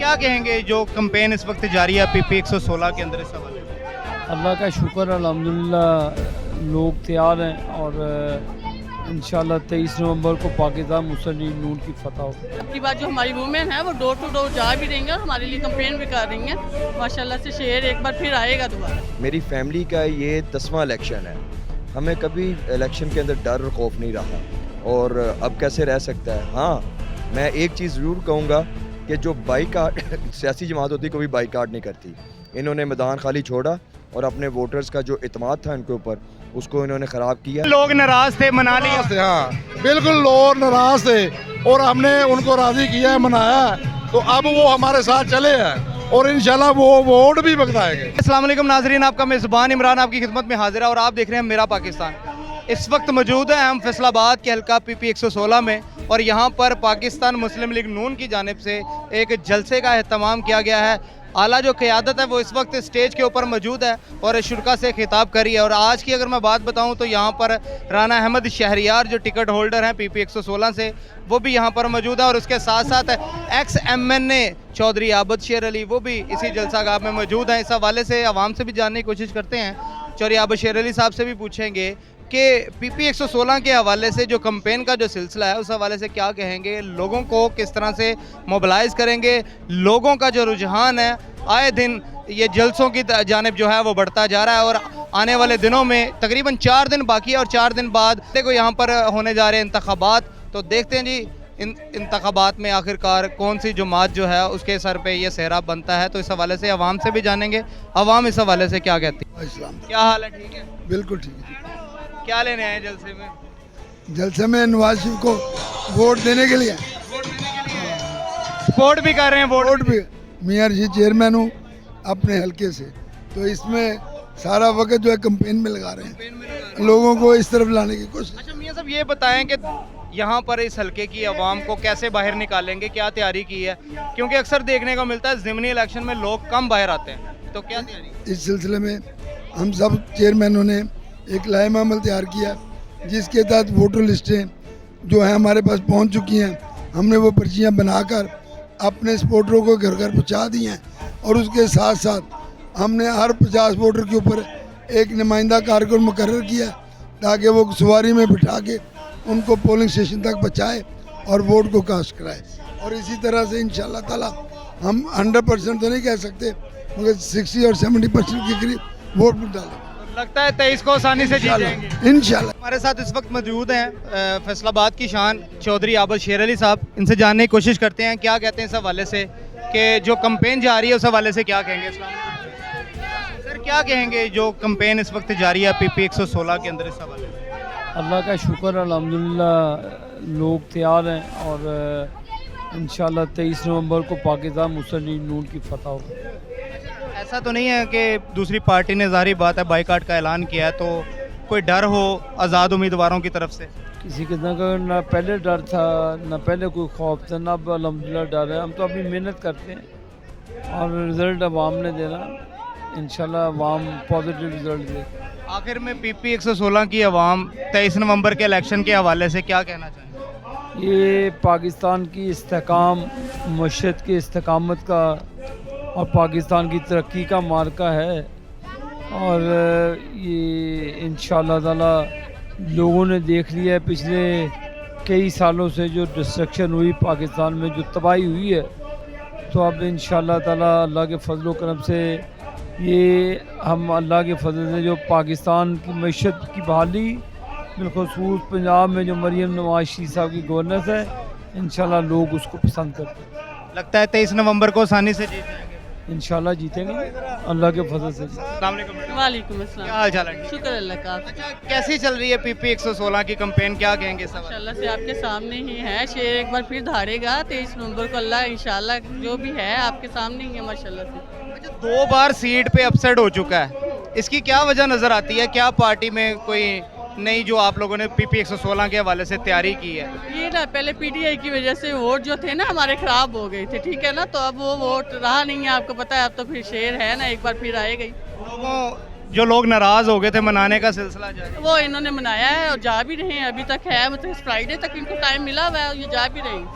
क्या कहेंगे जो कैंपेन इस वक्त जारी है पीपी 116 के अंदर इस हवाले से? अल्लाह का शुक्र अल्हम्दुलिल्लाह लोग तैयार हैं और इंशाल्लाह 23 नवंबर को पाकिस्तान मुस्लिम लीग नून की फतह हो। अब की बात जो हमारी वुमेन है वो डोर टू डोर जा भी रही हैं और हमारे लिए कंपेन भी कर रही हैं। माशाल्लाह से शहर एक बार फिर आएगा दोबारा। मेरी फैमिली का ये 10वां इलेक्शन है। हमें कभी इलेक्शन के अंदर डर और खौफ नहीं रहा और अब कैसे रह सकता है। हाँ, मैं एक चीज़ ज़रूर कहूँगा कि जो बाईकाट सियासी जमात होती कभी बाईकाट नहीं करती। इन्होंने मैदान खाली छोड़ा और अपने वोटर्स का जो इत्मीनान था इनके ऊपर उसको इन्होंने ख़राब किया। लोग नाराज थे, मना लिया। हाँ बिल्कुल, लोग नाराज थे और हमने उनको राजी किया है, मनाया है, तो अब वो हमारे साथ चले हैं और इंशाल्लाह वो वोट भी भगताएंगे। अस्सलाम वालेकुम नाजरीन, आपका मेज़बान इमरान आपकी खिदमत में हाजिर है और आप देख रहे हैं मेरा पाकिस्तान। इस वक्त मौजूद है हम फैसलाबाद के हल्का पीपी 116 में और यहाँ पर पाकिस्तान मुस्लिम लीग नून की जानिब से एक जलसे का एहतमाम किया गया है। आला जो क़यादत है वो इस वक्त स्टेज के ऊपर मौजूद है और शुरा से खिताब करी है। और आज की अगर मैं बात बताऊं तो यहाँ पर राना अहमद शहरियार जो टिकट होल्डर हैं पीपी 116 से, वो भी यहाँ पर मौजूद है और उसके साथ साथ एक्स MNA चौधरी आबद शेर अली वो भी इसी जलसागाह में मौजूद हैं। इस हवाले से आवाम से भी जानने की कोशिश करते हैं। चौधरी आबद शेर अली साहब से भी पूछेंगे कि पीपी 116 के हवाले से जो कैंपेन का जो सिलसिला है उस हवाले से क्या कहेंगे, लोगों को किस तरह से मोबिलाइज़ करेंगे। लोगों का जो रुझान है आए दिन ये जलसों की जानिब जो है वो बढ़ता जा रहा है और आने वाले दिनों में तकरीबन 4 दिन बाकी है और 4 दिन बाद देखो यहाँ पर होने जा रहे हैं इंतखाबात। तो देखते हैं जी इन इंतखाबात में आखिरकार कौन सी जमात जो है उसके सर पे ये सेहरा बनता है। तो इस हवाले से आवाम से भी जानेंगे, आवाम इस हवाले से क्या कहती है। क्या हाल है? ठीक है, बिल्कुल ठीक है। क्या लेने आए जलसे में? जलसे में नवाज शरीफ को वोट देने के लिए सपोर्ट भी कर रहे हैं, वोट भी मियाँ जी चेयरमैन हूँ अपने हल्के से, तो इसमें सारा वक्त जो है कैंपेन में लगा रहे हैं, लोगों को इस तरफ लाने की कोशिश। अच्छा मियाँ साहब ये बताएं कि यहाँ पर इस हल्के की आवाम को कैसे बाहर निकालेंगे, क्या तैयारी की है? क्योंकि अक्सर देखने को मिलता है ज़िमनी इलेक्शन में लोग कम बाहर आते हैं, तो क्या तैयारी? इस सिलसिले में हम सब चेयरमैनों ने एक लाइम अमल तैयार किया जिसके तहत वोटर लिस्टें जो है हमारे पास पहुंच चुकी हैं। हमने वो पर्चियां बनाकर अपने सपोर्टरों को घर घर पहुंचा दी हैं और उसके साथ साथ हमने हर 50 वोटर के ऊपर एक नुमाइंदा कारकुन मुकर्रर किया ताकि वो सवारी में बिठा के उनको पोलिंग स्टेशन तक पहुँचाए और वोट को कास्ट कराए। और इसी तरह से इंशाल्लाह ताला हम 100% तो नहीं कह सकते मगर 60 और 70% के करीब वोट डालें। लगता है 23 को आसानी से जीत जाएंगे इंशाल्लाह। हमारे साथ इस वक्त मौजूद हैं फैसलाबाद की शान चौधरी आबद शेर अली साहब। इनसे जानने की कोशिश करते हैं क्या कहते हैं इस हवाले से कि जो कैंपेन जारी है उस हवाले से क्या कहेंगे। सर क्या कहेंगे जो कैंपेन इस वक्त जारी है पीपी 116 के अंदर इस हवाले से? अल्लाह का शुक्र अल्हम्दुलिल्लाह लोग तैयार हैं और इंशाल्लाह 23 नवंबर को पाकिस्तान मुस्लिम लीग नून की फतह हो। ऐसा तो नहीं है कि दूसरी पार्टी ने ज़ाहिर बात है बाईकाट का ऐलान किया है, तो कोई डर हो आज़ाद उम्मीदवारों की तरफ से? किसी किस्म का ना पहले डर था ना पहले कोई खौफ था, ना अब अल्हम्दुलिल्लाह डर है। हम तो अभी मेहनत करते हैं और रिज़ल्ट अवाम ने देना, इंशाल्लाह अवाम पॉजिटिव रिज़ल्ट दे। आखिर में पीपी 116 की आवाम 23 नवंबर के इलेक्शन के हवाले से क्या कहना चाहेंगे? ये पाकिस्तान की इस्तेकाम मशत की इस्तेकामत का और पाकिस्तान की तरक्की का मार्का है और ये इंशाल्लाह ताला लोगों ने देख लिया है पिछले कई सालों से जो डिस्ट्रक्शन हुई पाकिस्तान में, जो तबाही हुई है, तो अब इंशाल्लाह ताला अल्लाह के फजल करम से ये हम अल्लाह के फजल से जो पाकिस्तान की मईशत की बहाली बिलखसूस पंजाब में जो मरीम नवाज शीख साहब की गवर्नेंस है, इंशाल्लाह लोग उसको पसंद करते हैं। लगता है 23 नवंबर को आसानी से जीत जाएंगे? इंशाल्लाह जीतेंगे अल्लाह के फजल से। वालेकुम अस्सलाम। क्या हाल चाल है? शुक्र अल्लाह का। अच्छा कैसी चल रही है पीपी 116 की कैंपेन, क्या कहेंगे सब? इंशाल्लाह से आपके सामने ही है, शेर एक बार फिर धारेगा 23 नवंबर को। अल्लाह इंशाल्लाह जो भी है आपके सामने ही है माशाल्लाह से। अच्छा 2 बार सीट पे अपसेट हो चुका है, इसकी क्या वजह नज़र आती है? क्या पार्टी में कोई नहीं जो आप लोगों ने पीपी 116 के हवाले से तैयारी की है? ये ना पहले पीटीआई की वजह से वोट जो थे ना हमारे ख़राब हो गए थे, ठीक है ना, तो अब वो वोट रहा नहीं है, आपको पता है। अब तो फिर शेर है ना, एक बार फिर आएगा ही। जो लोग नाराज़ हो गए थे मनाने का सिलसिला जारी? वो इन्होंने मनाया है और जा भी रहे हैं, अभी तक है, मतलब इस फ्राइडे तक इनको टाइम मिला हुआ है और ये जा भी रहे हैं।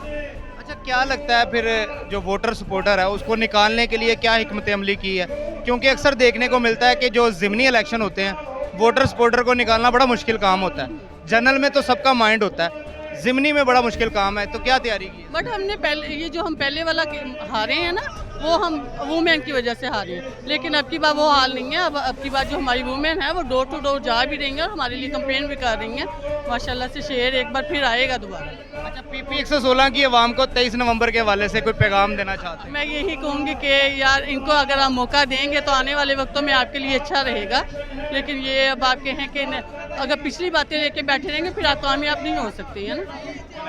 अच्छा, क्या लगता है फिर जो वोटर सपोर्टर है उसको निकालने के लिए क्या हिकमत अमली की है? क्योंकि अक्सर देखने को मिलता है कि जो ज़िमनी इलेक्शन होते हैं वोटर सपोर्टर को निकालना बड़ा मुश्किल काम होता है। जनरल में तो सबका माइंड होता है, ज़िमनी में बड़ा मुश्किल काम है, तो क्या तैयारी की है? बट हमने पहले ये जो हम पहले वाला हारे हैं ना, वो हम वुमेन की वजह से हारे हैं, लेकिन अब की बार वो हाल नहीं है। अब की बार जो हमारी वुमेन है वो डोर टू डोर जा भी रही हैं और हमारे लिए कंपेन भी कर रही हैं। माशाल्लाह से शेर एक बार फिर आएगा दोबारा। अच्छा, PP 116 की आवाम को 23 नवंबर के हवाले से कोई पैगाम देना चाहते हैं? मैं यही कहूँगी कि यार इनको अगर आप मौका देंगे तो आने वाले वक्तों में आपके लिए अच्छा रहेगा, लेकिन ये अब आप कहें कि अगर पिछली बातें लेके बैठे रहेंगे फिर आप कामयाब नहीं हो सकती है ना।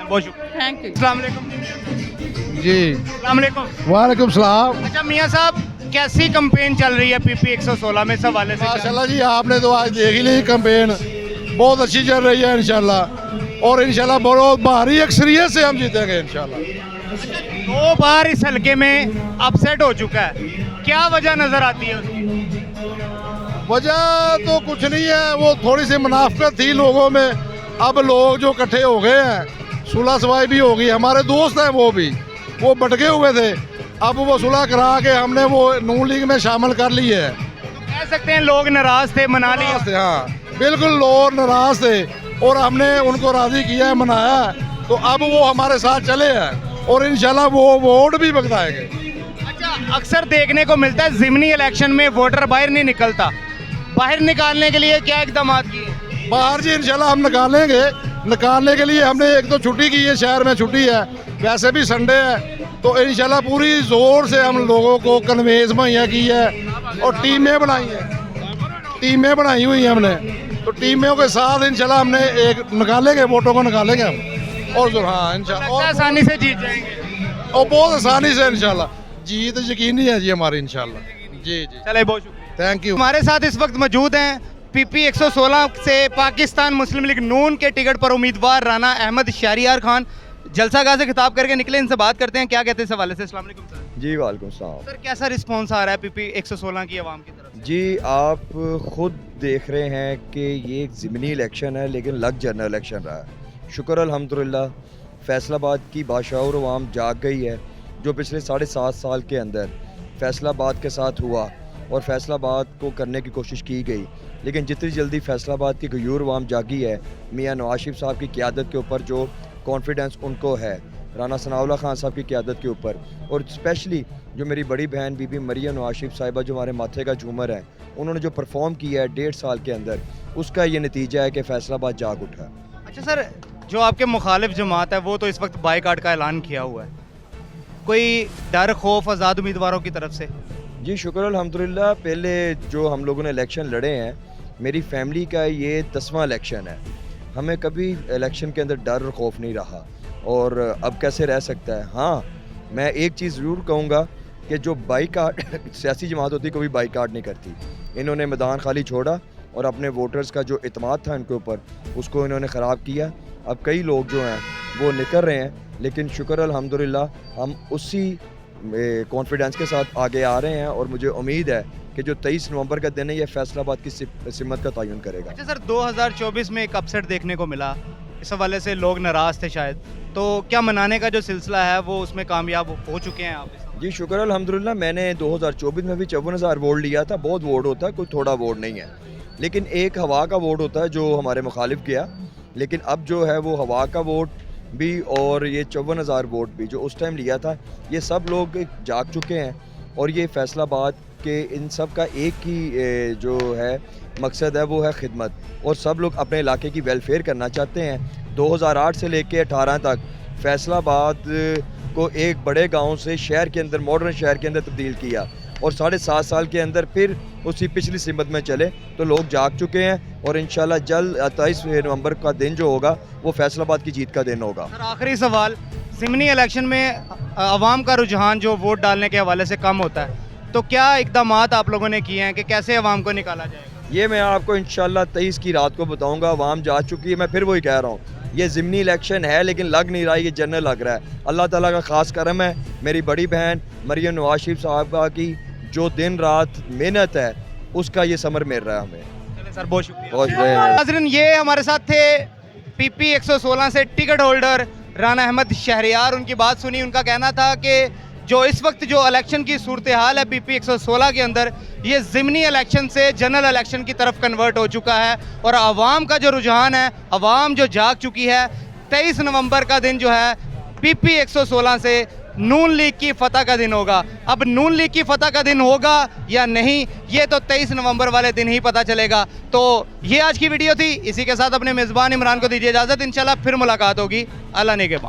बहुत शुक्रिया। Thank you. अस्सलाम वालेकुम। जी अस्सलाम वालेकुम। वालेकुम सलाम। अच्छा मियाँ साहब, कैसी कंपेन चल रही है PP 116 में इस हवाले से? माशाल्लाह जी, आपने तो आज देख ही ली कंपेन, बहुत अच्छी चल रही है इंशाल्लाह, और इंशाल्लाह बहुत भारी अक्सरियत से हम जीतेंगे इंशाल्लाह। 2 बार इस हलके में अपसेट हो चुका है, क्या वजह नजर आती है उसकी? वजह तो कुछ नहीं है, वो थोड़ी सी मुनाफिकत थी लोगों में। अब लोग जो इकट्ठे हो गए हैं, सुलह सवाई भी होगी, हमारे दोस्त हैं वो भटके हुए थे, अब वो सुलह करा के हमने वो नून लीग में शामिल कर लिए है। कह सकते हैं लोग नाराज थे, मना लिया। नाराज थे, हाँ बिल्कुल लोग नाराज थे, और हमने उनको राजी किया है, मनाया है, तो अब वो हमारे साथ चले हैं और इंशाल्लाह वो वोट भी भगताएंगे। अच्छा, अक्सर देखने को मिलता है ज़िमनी इलेक्शन में वोटर बाहर नहीं निकलता, बाहर निकालने के लिए क्या इकदाम किए? बाहर जी इंशाल्लाह हम निकालने के लिए हमने एक तो छुट्टी की है, शहर में छुट्टी है, वैसे भी संडे है, तो इंशाल्लाह पूरी जोर से हम लोगों को कन्वेंस मुहैया की है और टीमें बनाई हुई हैं हमने, तो टीमों के साथ इंशाल्लाह हमने एक निकालेंगे, वोटों को निकालेंगे हम, और जो हाँ इंशाल्लाह आसानी से जीत जाएंगे और बहुत आसानी से इंशाल्लाह जीत यकीनी है जी हमारी इंशाल्लाह। जी जी, चले, बहुत शुक्रिया। Thank you. हमारे साथ इस वक्त मौजूद हैं PP 116 से पाकिस्तान मुस्लिम लीग नून के टिकट पर उम्मीदवार राना अहमद शहरियार खान। जलसागाह से खिताब करके निकले, इनसे बात करते हैं क्या कहते हैं इस हवाले से। अस्सलाम वालेकुम सर। जी वालेकुम सलाम। सर, कैसा रिस्पॉन्स आ रहा है PP 116 की आवाम की तरफ से? जी, आप खुद देख रहे हैं कि ये एक ज़िमनी इलेक्शन है, लेकिन लग जनरल इलेक्शन रहा है। शुक्र अल्हम्दुलिल्लाह, फैसलाबाद की बाशाऊर अवाम जाग गई है। जो पिछले 7.5 साल के अंदर फैसलाबाद के साथ हुआ और फैसलाबाद को करने की कोशिश की गई, लेकिन जितनी जल्दी फैसलाबाद की गयूर अवाम जागी है, मियाँ नवाज शरीफ साहब की क़ियादत के ऊपर जो कॉन्फिडेंस उनको है, राना सनाउल्लाह खान साहब की क़ियादत के ऊपर, और स्पेशली जो मेरी बड़ी बहन बीबी मरियम नवाज शरीफ साहिबा जो हमारे माथे का झूमर है, उन्होंने जो परफॉर्म किया है 1.5 साल के अंदर, उसका ये नतीजा है कि फैसलाबाद जाग उठा। अच्छा सर, जो आपके मुखालिफ जमात है वो तो इस वक्त बाइकाट का ऐलान किया हुआ है, कोई डर खौफ आज़ाद उम्मीदवारों की तरफ से? जी शुक्र अल्हम्दुलिल्लाह, पहले जो हम लोगों ने इलेक्शन लड़े हैं, मेरी फैमिली का ये 10वां इलेक्शन है। हमें कभी इलेक्शन के अंदर डर और खौफ नहीं रहा, और अब कैसे रह सकता है। हाँ, मैं एक चीज़ ज़रूर कहूँगा कि जो बाइकाट सियासी जमात होती है कभी बाइकाट नहीं करती। इन्होंने मैदान खाली छोड़ा और अपने वोटर्स का जो इत्मीनान था इनके ऊपर, उसको इन्होंने ख़राब किया। अब कई लोग जो हैं वो निकल रहे हैं, लेकिन शुक्र अल्हम्दुलिल्लाह हम उसी कॉन्फिडेंस के साथ आगे आ रहे हैं, और मुझे उम्मीद है कि जो 23 नवंबर का दिन है ये फैसलाबाद की सिमत का तयन करेगा। अच्छा सर, 2024 में एक अपसेट देखने को मिला, इस हवाले से लोग नाराज़ थे शायद, तो क्या मनाने का जो सिलसिला है वो उसमें कामयाब हो चुके हैं आप? जी शुक्र अल्हम्दुलिल्लाह, मैंने 2024 में भी 54,000 वोट लिया था। बहुत वोट होता है, कोई थोड़ा वोट नहीं है, लेकिन एक हवा का वोट होता है जो हमारे मुखालिफ गया, लेकिन अब जो है वो हवा का वोट भी और ये 54,000 वोट भी जो उस टाइम लिया था, ये सब लोग जाग चुके हैं। और ये फैसलाबाद के इन सब का एक ही जो है मकसद है, वो है खिदमत, और सब लोग अपने इलाके की वेलफेयर करना चाहते हैं। 2008 से लेके 18 तक फैसलाबाद को एक बड़े गांव से शहर के अंदर, मॉडर्न शहर के अंदर तब्दील किया, और 7.5 साल के अंदर फिर उसी पिछली सिमत में चले, तो लोग जाग चुके हैं। और इंशाल्लाह जल्द 23 नवंबर का दिन जो होगा वो फैसलाबाद की जीत का दिन होगा। सर, आखिरी सवाल, ज़िमनी इलेक्शन में आवाम का रुझान जो वोट डालने के हवाले से कम होता है, तो क्या इकदाम आप लोगों ने किए हैं कि कैसे आवाम को निकाला जाएगा? ये मैं आपको इंशाल्लाह 23 की रात को बताऊंगा। आवाम जा चुकी है, मैं फिर वही कह रहा हूँ, ये ज़िमनी इलेक्शन है लेकिन लग नहीं रहा, ये जनरल लग रहा है। अल्लाह ताला का ख़ास करम है, मेरी बड़ी बहन मरियम नवाज शरीफ साहबा की जो दिन रात मेहनत है उसका ये समर मिल रहा है हमें। सर, बहुत शुक्रिया। बहुत शुक्रिया। नाज़रीन, ये हमारे साथ थे PP 116 से टिकट होल्डर राना अहमद शहरियार, उनकी बात सुनी। उनका कहना था कि जो इस वक्त जो इलेक्शन की सूरत हाल है PP 116 के अंदर, ये ज़िमनी इलेक्शन से जनरल इलेक्शन की तरफ कन्वर्ट हो चुका है और आवाम का जो रुझान है, आवाम जो जाग चुकी है। 23 नवंबर का दिन जो है PP 116 से नून लीग की फतह का दिन होगा। अब नून लीग की फतह का दिन होगा या नहीं, ये तो 23 नवंबर वाले दिन ही पता चलेगा। तो ये आज की वीडियो थी, इसी के साथ अपने मेज़बान इमरान को दीजिए इजाज़त। इंशाल्लाह फिर मुलाकात होगी अल्लाह ने के बाद।